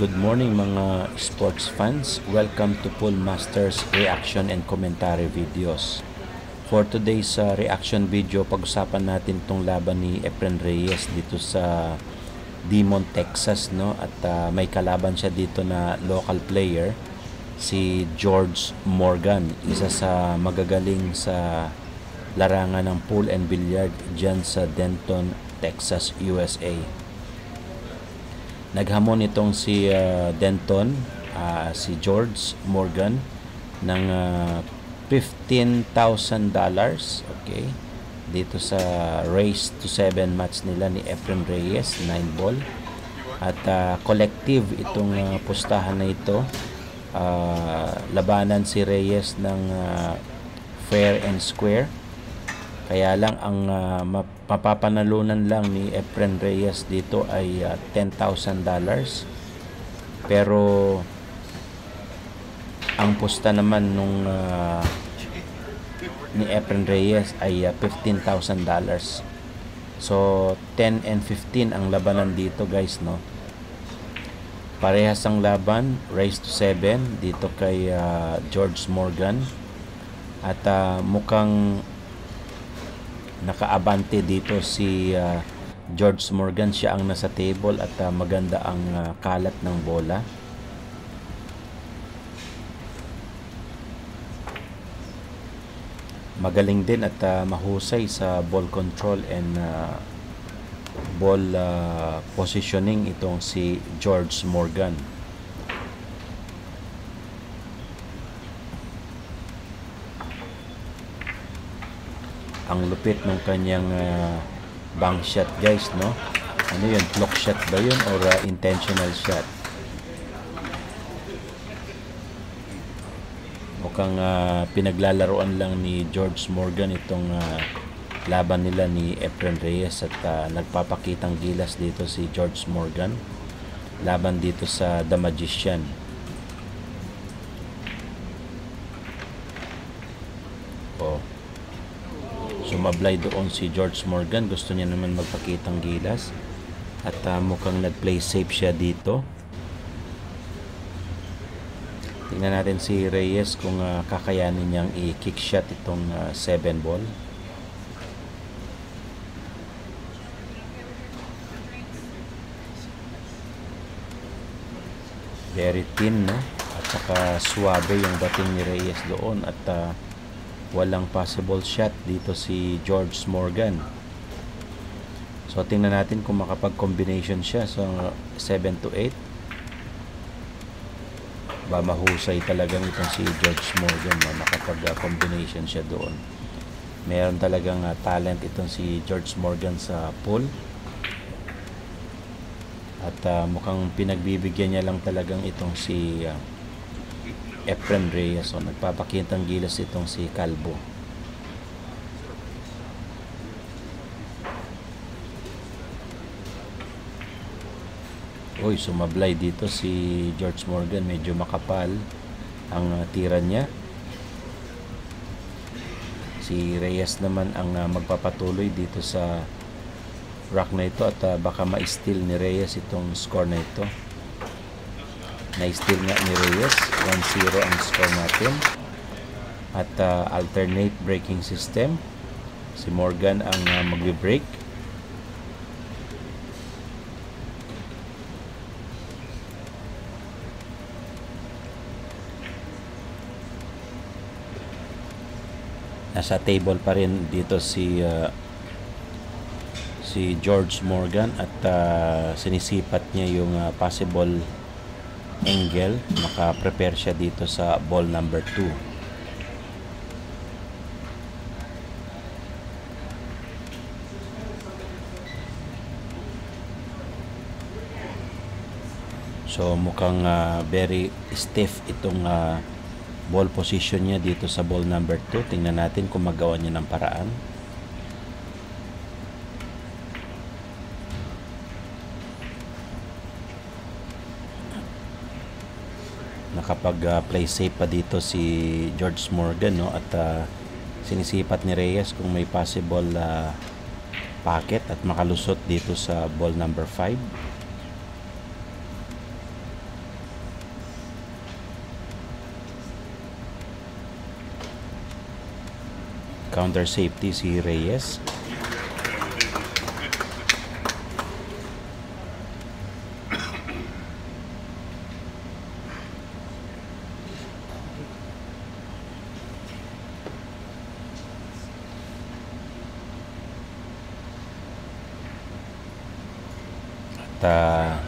Good morning mga sports fans. Welcome to Pool Masters reaction and commentary videos. For today's reaction video, pag-usapan natin itong laban ni Efren Reyes dito sa Demon, Texas, no? At may kalaban siya dito na local player, si George Morgan, isa sa magagaling sa larangan ng pool and billiard dyan sa Denton, Texas, USA. Naghamon itong si Denton, si George Morgan ng $15,000, okay, dito sa race to 7 match nila ni Efren Reyes, 9 ball. At collective itong pustahan na ito. Labanan si Reyes ng fair and square. Kaya lang ang mapapanalunan lang ni Efren Reyes dito ay $10,000. Pero ang pusta naman nung ni Efren Reyes ay $15,000. So 10 and 15 ang labanan dito, guys, no. Parehas ang laban, race to 7 dito kay George Morgan. At mukhang nakaabante dito si George Morgan. Siya ang nasa table at maganda ang kalat ng bola. Magaling din at mahusay sa ball control and ball positioning itong si George Morgan. Ang lupit ng kanyang bank shot, guys, no? Ano yun? Block shot ba yun or intentional shot? Mukhang pinaglalaroan lang ni George Morgan itong laban nila ni Efren Reyes at nagpapakitang gilas dito si George Morgan laban dito sa The Magician. Sumablay doon si George Morgan. Gusto niya naman magpakitang gilas at mukhang nag-play safe siya dito. Tingnan natin si Reyes kung kakayanin niyang i-kick shot itong 7 ball. Very thin, no? At saka suwabe yung dating ni Reyes doon at walang possible shot dito si George Morgan. So tingnan natin kung makapag-combination siya sa 7 to 8. Mahusay talagang itong si George Morgan, makapag-combination siya doon. Meron talagang talent itong si George Morgan sa pool. At mukhang pinagbibigyan niya lang talagang itong si Efren Reyes. So nagpapakitang gilas itong si Calvo. Uy, sumablay dito si George Morgan. Medyo makapal ang tira niya. Si Reyes naman ang magpapatuloy dito sa rack na ito at baka ma-steal ni Reyes itong score na ito. Na-steal nga ni Reyes. 1-0 ang score natin. At alternate breaking system. Si Morgan ang magbe-break. Nasa table pa rin dito si George Morgan at sinisipat niya yung possible angle. Naka-prepare siya dito sa ball number 2. So mukhang very stiff itong ball position niya dito sa ball number 2. Tingnan natin kung magawa niya ng paraan. Nakapag-play safe pa dito si George Morgan, no? At sinisipat ni Reyes kung may possible pocket at makalusot dito sa ball number 5. counter safety si Reyes.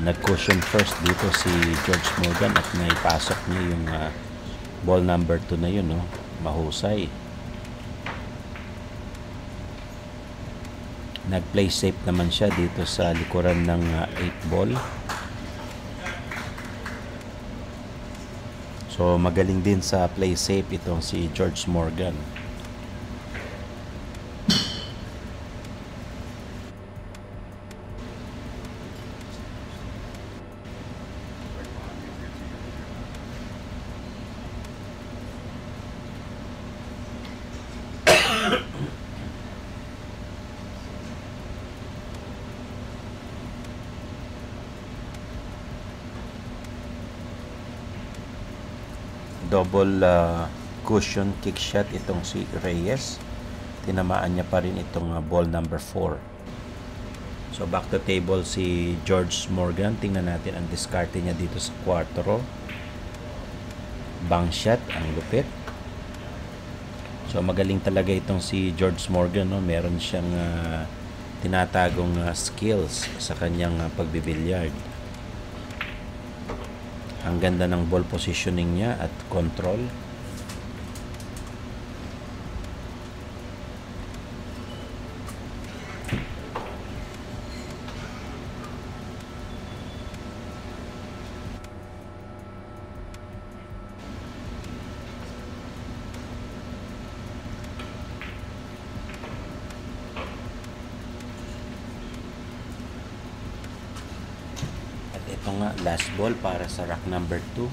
Nag-cushion first dito si George Morgan at naipasok niya yung ball number 2 na yun, no? Mahusay. Nag-play safe naman siya dito sa likuran ng 8 ball. So magaling din sa play safe itong si George Morgan. Double cushion kick shot itong si Reyes. Tinamaan niya pa rin itong ball number 4. So back to table si George Morgan. Tingnan natin ang diskarte niya dito sa 4. Bang shot, ang lupit. So magaling talaga itong si George Morgan, no? Meron siyang tinatagong skills sa kanyang pagbibilyard. Ang ganda ng ball positioning niya at control. Ito nga, last ball para sa rack number 2.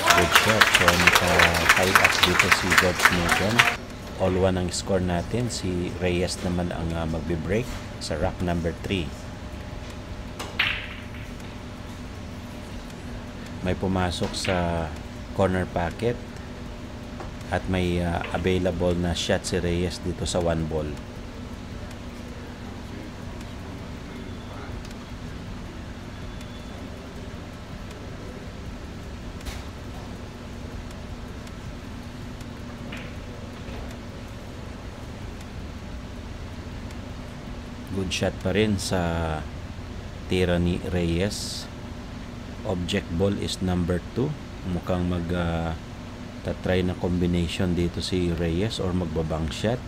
Good shot. So, naka-tied up dito si George Morgan. All 1 ang score natin. Si Reyes naman ang magbe-break sa rack number 3. May pumasok sa corner pocket at may available na shot si Reyes dito sa 1 ball. Good shot pa rin sa tira ni Reyes. Object ball is number 2. Mukhang tatry na combination dito si Reyes or magbabang shot.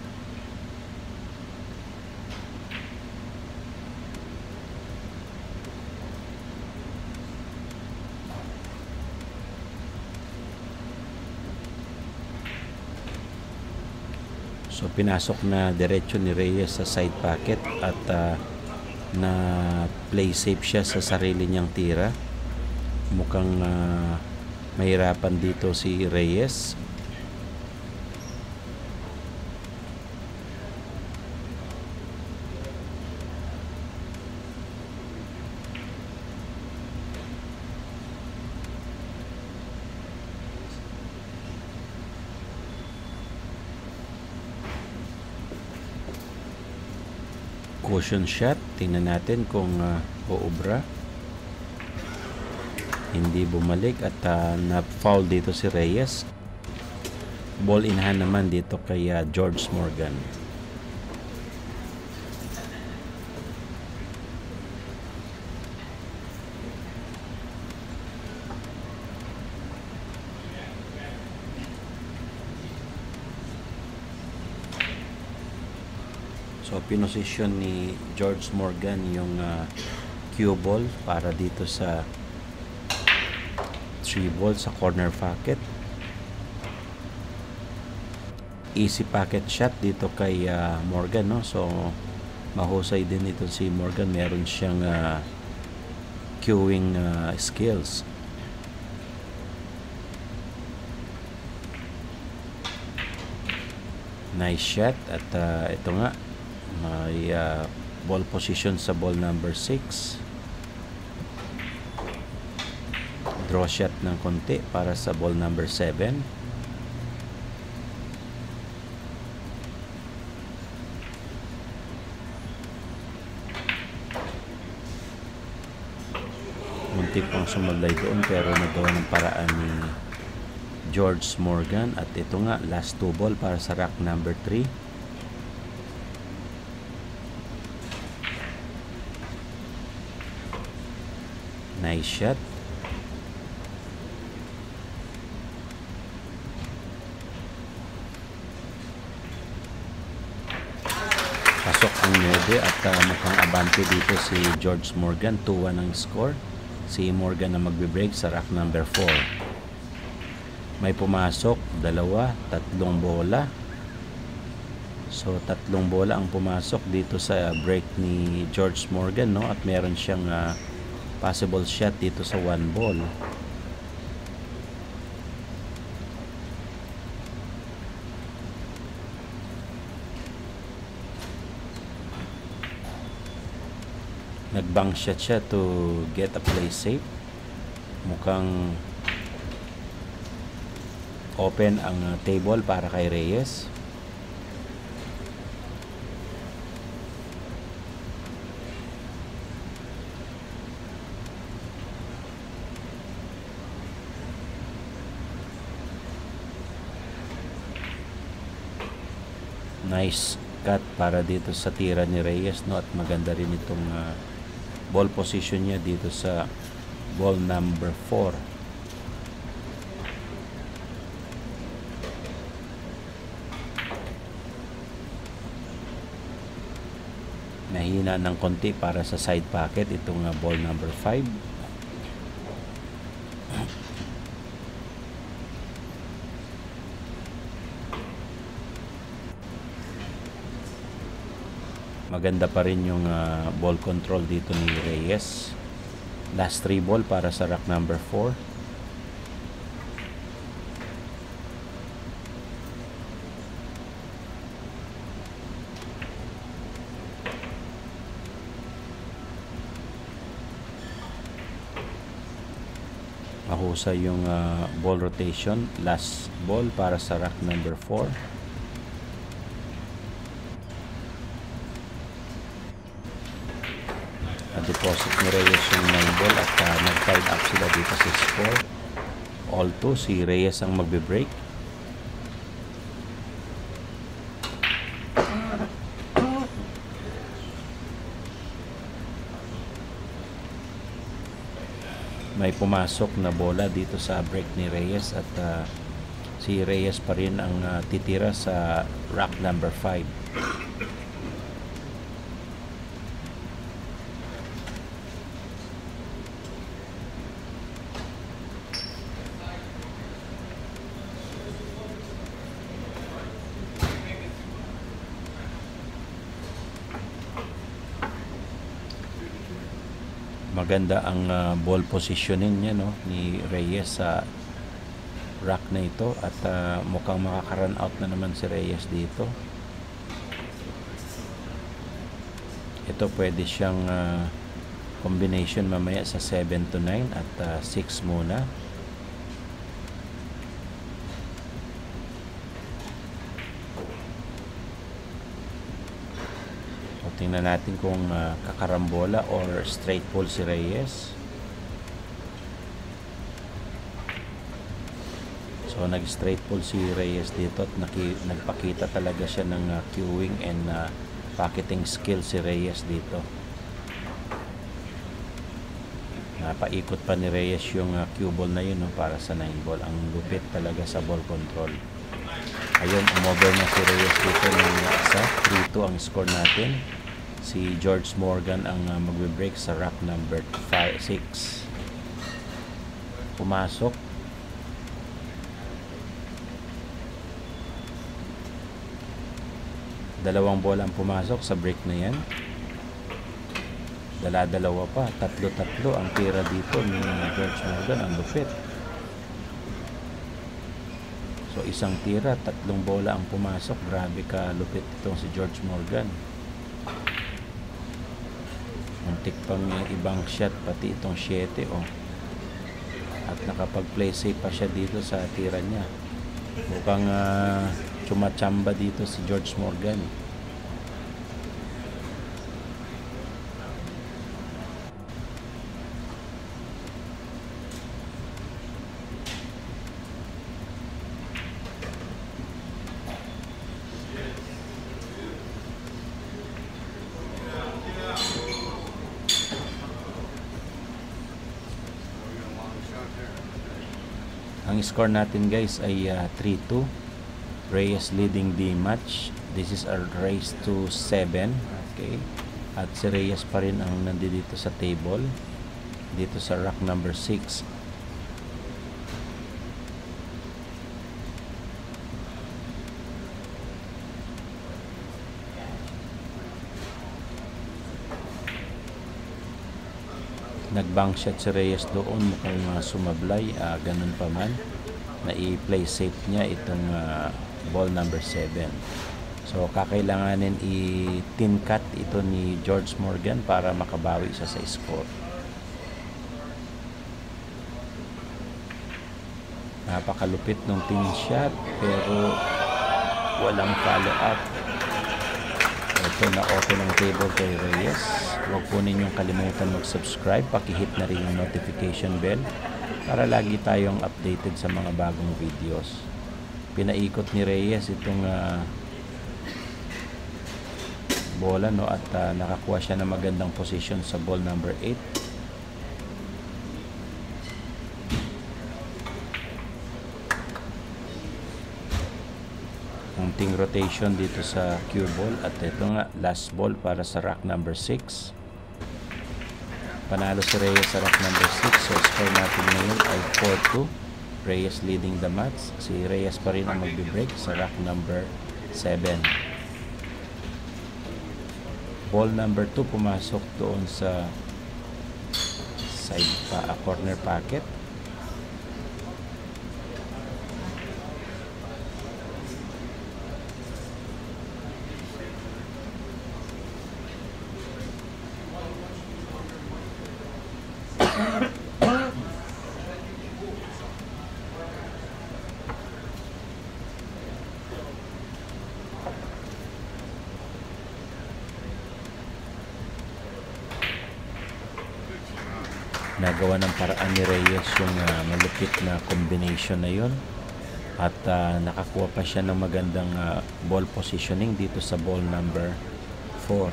So pinasok na diretso ni Reyes sa side pocket at na play safe siya sa sarili niyang tira. Mukhang mahirapan dito si Reyes. Cushion shot. Tingnan natin kung uubra. Hindi bumalik at na-foul dito si Reyes. Ball in hand naman dito kay George Morgan. So pinosisyon ni George Morgan yung cue ball para dito sa 3 ball sa corner pocket. Easy pocket shot dito kay Morgan, no? So mahusay din ito si Morgan. Meron siyang cueing skills. Nice shot at ito nga, may ball position sa ball number 6. Draw shot ng konti para sa ball number 7. abante pang sumulay doon pero nagawa ng paraan ni George Morgan. At ito nga, last 2 ball para sa rack number 3. Nice shot. Pasok ang 9 at mukhang abante dito si George Morgan. 2-1 ang score. Si Morgan na magbe-break sa rack number 4. May pumasok, 2, 3 bola. So 3 bola ang pumasok dito sa break ni George Morgan, no? At meron siyang possible shot dito sa 1 ball. Nag-bank shot siya to get a play safe. Mukhang open ang table para kay Reyes. Nice cut para dito sa tira ni Reyes, no? At maganda rin itong ball position niya dito sa ball number 4. Nahina ng konti para sa side pocket itong ball number 5. Maganda pa rin yung ball control dito ni Reyes. Last 3 ball para sa rack number 4. Mahusay yung ball rotation. Last ball para sa rack number 4. Deposit ni Reyes yung 9 ball at nag-tied up sila dito sa score. All 2, si Reyes ang magbe-break. May pumasok na bola dito sa break ni Reyes at si Reyes pa rin ang titira sa rack number 5. Maganda ang ball positioning niya, no, ni Reyes sa rack na ito at mukhang makaka-run out na naman si Reyes dito. Ito pwede siyang combination mamaya sa 7 to 9 at 6 muna. Tingnan natin kung kakarambola or straight pull si Reyes. So nag straight pull si Reyes dito at nagpakita talaga siya ng cueing and pocketing skill si Reyes dito. Napaikot pa ni Reyes yung cue ball na yun, no, para sa 9 ball. Ang lupit talaga sa ball control. Ayun, umover na si Reyes dito ng isa. 3-2 ang score natin. Si George Morgan ang magbe-break sa rack number 6. Pumasok. Dalawang bola ang pumasok sa break na yan. Dala-dalawa pa. 3-3 ang tira dito ni George Morgan. Ang lupit. So isang tira, 3 bola ang pumasok. Grabe ka lupit itong si George Morgan. Muntik pang ibang shot pati itong 7, oh. At nakapag-play safe pa siya dito sa tira niya. Mukhang chumachamba dito si George Morgan. Ang score natin guys ay 3-2. Reyes leading the match. This is a race to 7. Okay. At si Reyes pa rin ang nandito sa table. Dito sa rack number 6. Nag-bank shot si Reyes doon, mukhang sumablay, ganun pa man. Na-i-play safe niya itong ball number 7. So kakailanganin i-tin cut ito ni George Morgan para makabawi siya sa score. Napakalupit ng tin shot pero walang follow up. Ito na open ang table kay Reyes. Huwag po ninyong kalimutan mag-subscribe. Pakihit na rin yung notification bell para lagi tayong updated sa mga bagong videos. Pinaikot ni Reyes itong bola, no, at nakakuha siya ng magandang position sa ball number 8. Unting rotation dito sa cue ball at ito nga last ball para sa rack number 6. Panalo si Reyes sa rack number 6. So score natin ngayon ay 4-2. Reyes leading the match. Si Reyes pa rin ang magbe-break sa rack number 7. Ball number 2 pumasok doon sa side pa, corner pocket. Nagawa ng paraan ni Reyes yung malupit na combination na yun at nakakuha pa siya ng magandang ball positioning dito sa ball number 4.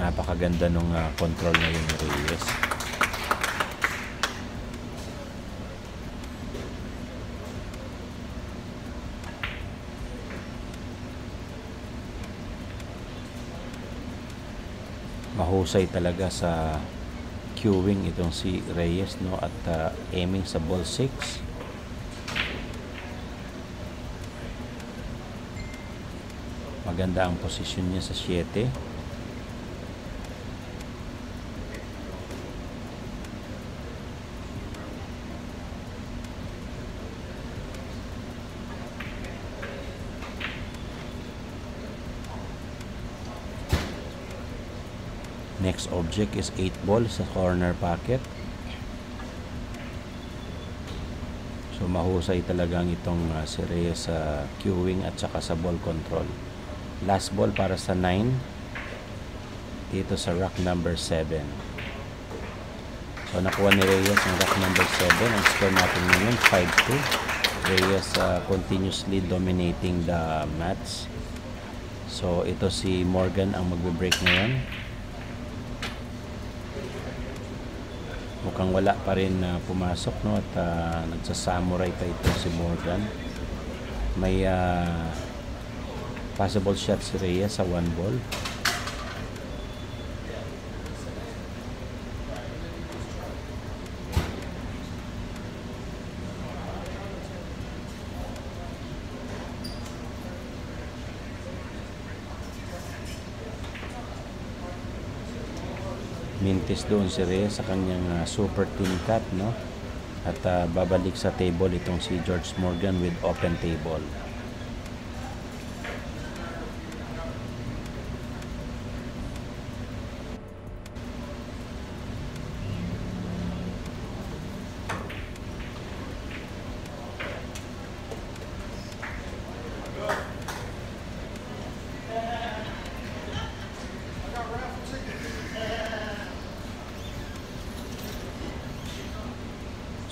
Napakaganda nung control na yun ni Reyes. Mahusay talaga sa cueing itong si Reyes, no, at aiming sa ball 6. Maganda ang posisyon niya sa 7. Next object is 8 ball sa corner pocket. So mahusay talagang itong si Reyes sa cueing at saka sa ball control. Last ball para sa 9 dito sa rack number 7. So nakuha ni Reyes ang rack number 7. Ang score natin ngayon 5-2. Reyes continuously dominating the match. So ito si Morgan ang magbe-break ngayon. Mukhang wala pa rin pumasok, no, at nagsasamurai pa ito si Morgan. May possible shot si Reyes sa 1 ball. Mintis doon si Reyes sa kanyang super thin cut, no? At babalik sa table itong si George Morgan with open table.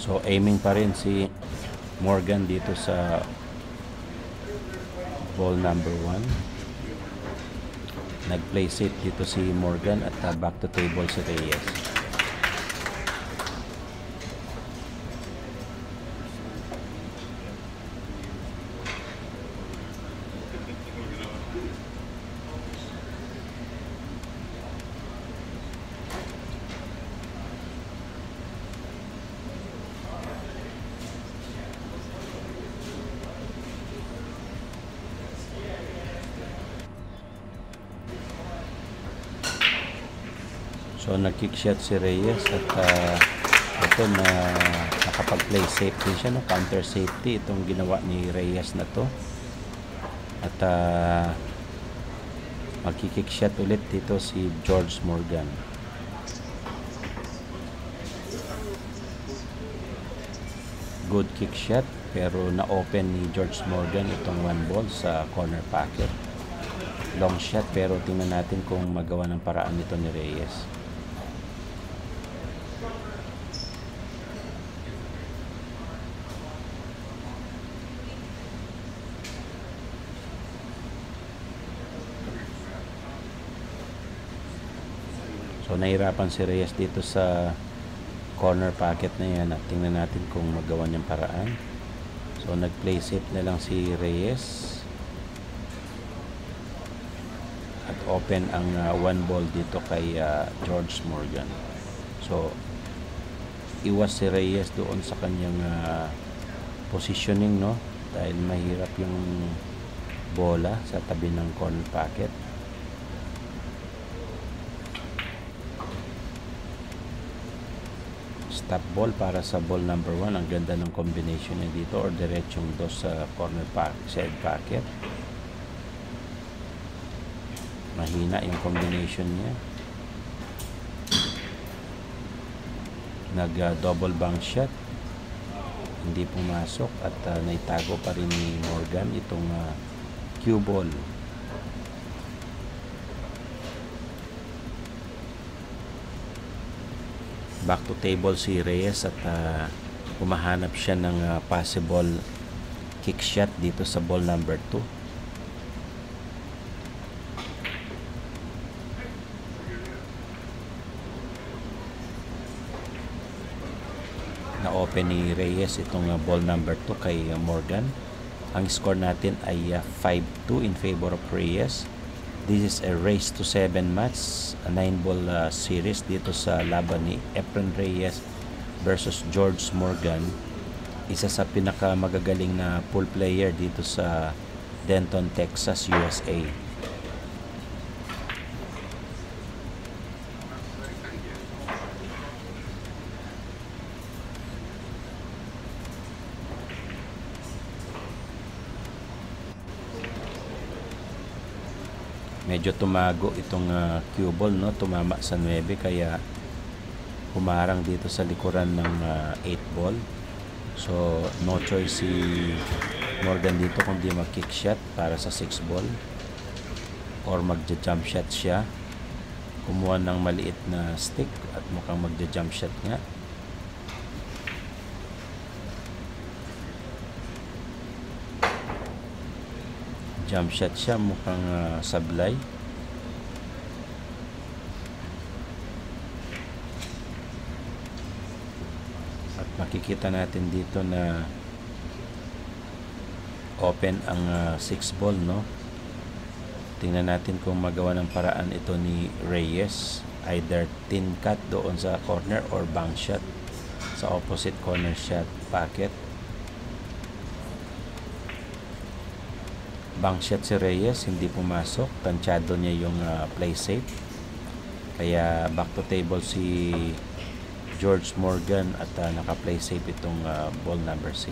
So aiming pa rin si Morgan dito sa ball number 1. Nag-play safe dito si Morgan at back to table si Reyes. So nag-kick shot si Reyes at ito na nakapag-play safe din siya, no? Counter safety itong ginawa ni Reyes na to. At mag-kick shot ulit dito si George Morgan. Good kick shot pero na-open ni George Morgan itong one ball sa corner pocket. Long shot pero tingnan natin kung magawa ng paraan nito ni Reyes. So nahirapan si Reyes dito sa corner pocket na yan at tingnan natin kung magawa niyang paraan. So nag-play safe na lang si Reyes at open ang one ball dito kay George Morgan. So iwas si Reyes doon sa kanyang positioning, no, dahil mahirap yung bola sa tabi ng corner pocket. Stop ball para sa ball number 1. Ang ganda ng combination niya dito, or diretsong dos sa corner side pocket. Mahina yung combination niya. Nag double bank shot, hindi pumasok at naitago pa rin ni Morgan itong cue ball. Back to table si Reyes at humahanap siya ng possible kick shot dito sa ball number 2. Na-open ni Reyes itong ball number 2 kay Morgan. Ang score natin ay 5-2 in favor of Reyes. This is a race to 7 match, a 9-ball series dito sa laban ni Efren Reyes versus George Morgan. Isa sa pinakamagagaling na pool player dito sa Denton, Texas, USA. Medyo tumago itong cue ball, no? Tumama sa 9 kaya humarang dito sa likuran ng 8 ball. So no choice si Morgan dito kundi mag-kick shot para sa 6 ball or magja-jump shot siya. Kumuha ng maliit na stick at mukhang magja-jump shot nga. Jump shot siya, mukhang sablay. At makikita natin dito na open ang 6 ball, no? Tingnan natin kung magawa ng paraan ito ni Reyes. Either tin cut doon sa corner or bank shot sa opposite corner shot pocket. Bank shot si Reyes, hindi pumasok. Tansyado niya yung play safe. Kaya back to table si George Morgan at naka-play safe itong ball number 6.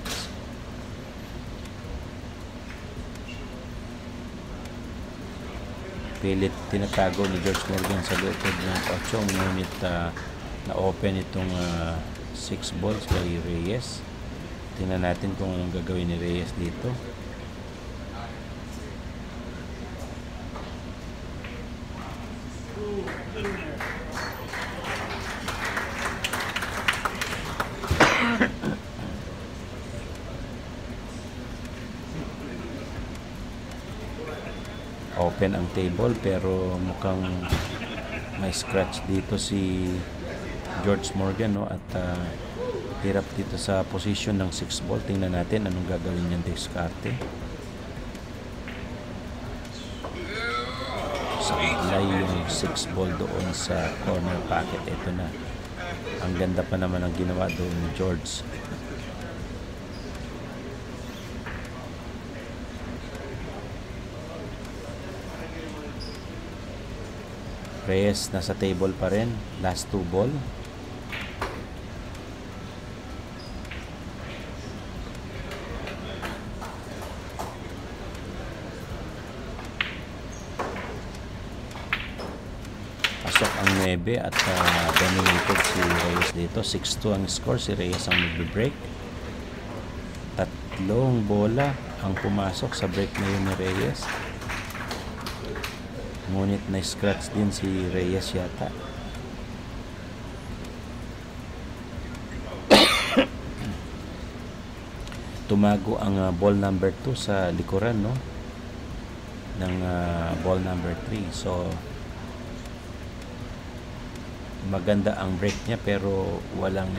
Pilit tinatago ni George Morgan sa likod ng 8, ngunit na-open itong 6 balls kay Reyes. Tingnan natin kung anong gagawin ni Reyes dito. Open ang table pero mukhang may scratch dito si George Morgan, no? At hirap dito sa position ng 6 ball. Tingnan natin anong gagawin niyang diskarte. Sablay yung 6 ball doon sa corner pocket. Ito na. Ang ganda pa naman ang ginawa doon ni George. Reyes nasa table pa rin. Last 2 ball. Pasok ang 9 at dominated si Reyes dito. 6-2 ang score. Si Reyes ang magbe-break. 3 bola ang pumasok sa break na yun ni Reyes. Ngunit na-scratch din si Reyes yata. Tumago ang ball number 2 sa likuran, no? Ng ball number 3. So maganda ang break niya pero walang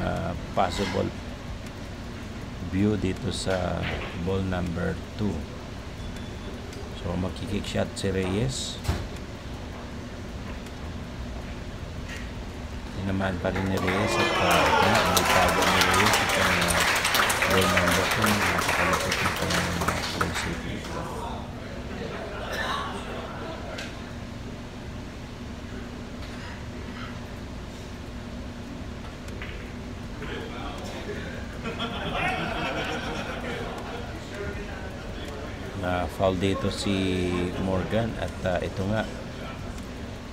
possible view dito sa ball number 2. So magkikick shot si Reyes. Tinamaan pa rin ni Reyes at may tago ni Reyes itong ball number 2. Nakakalapit itong ball safety. Foul dito si Morgan at ito nga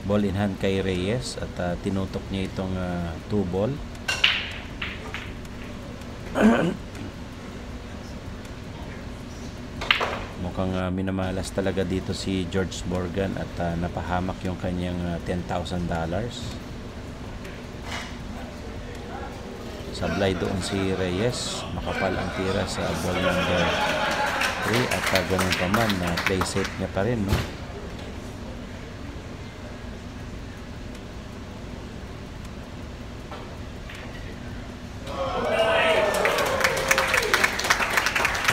ball in hand kay Reyes at tinutok niya itong 2 ball. Mukhang minamalas talaga dito si George Morgan at napahamak yung kanyang $10,000. Sablay doon si Reyes, makapal ang tira sa ball number 3 at ganun pa man na play safe niya pa rin, no?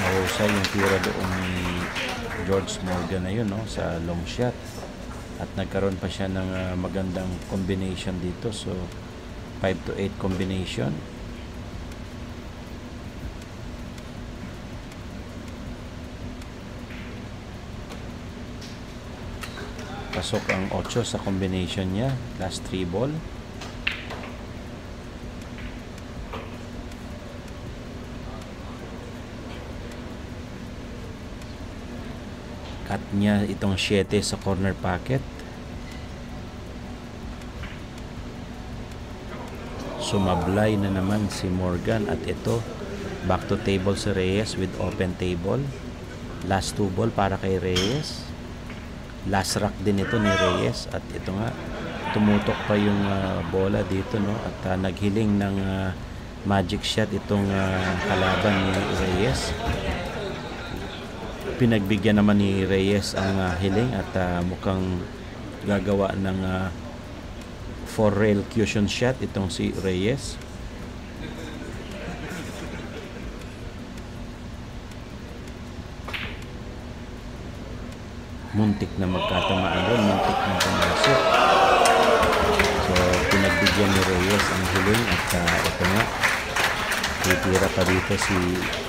Mahusay yung tira doon ni George Morgan na yun, no? Sa long shot at nagkaroon pa siya ng magandang combination dito. So 5-8 combination. Pasok ang 8 sa combination niya. Last 3 ball. Cut niya itong 7 sa corner pocket. Sumablay na naman si Morgan at ito back to table si Reyes with open table. Last 2 ball para kay Reyes. Last rack din ito ni Reyes at ito nga tumutok pa yung bola dito, no? At naghiling ng magic shot itong kalaban ni Reyes. Pinagbigyan naman ni Reyes ang hiling at mukhang gagawa ng 4-rail cushion shot itong si Reyes. Muntik na magkatamaan doon, muntik na pumasok. So pinagbigyan ni Reyes ang hiling at ito nga titira pa dito si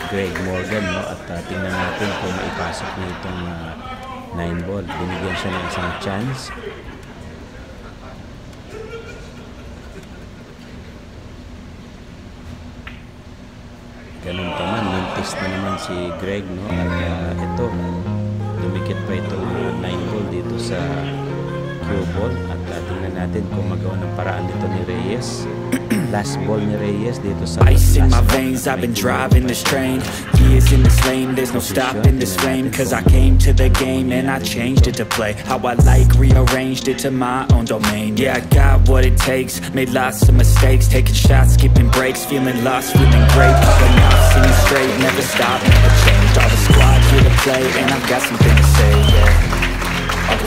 Greg Morgan, no? At tingnan natin kung maipasok niya itong 9 ball. Binigyan siya ng isang chance. Ganun pa man, mintis na naman si Greg, no? At ito dumikit pa itong 9 ball dito sa cue ball at tingnan natin kung magawa ng paraan dito ni Reyes. Last ball ni Reyes dito sa ice in my veins, I've been driving this train. Years in this lane, there's no stopping this flame. Cause I came to the game and I changed it to play how I like, rearranged it to my own domain. Yeah, I got what it takes, made lots of mistakes, taking shots, skipping breaks, feeling lost, feeling great. But now I'm singing straight, never stop, never changed. All the squad here to play and I've got something to say, yeah. I'll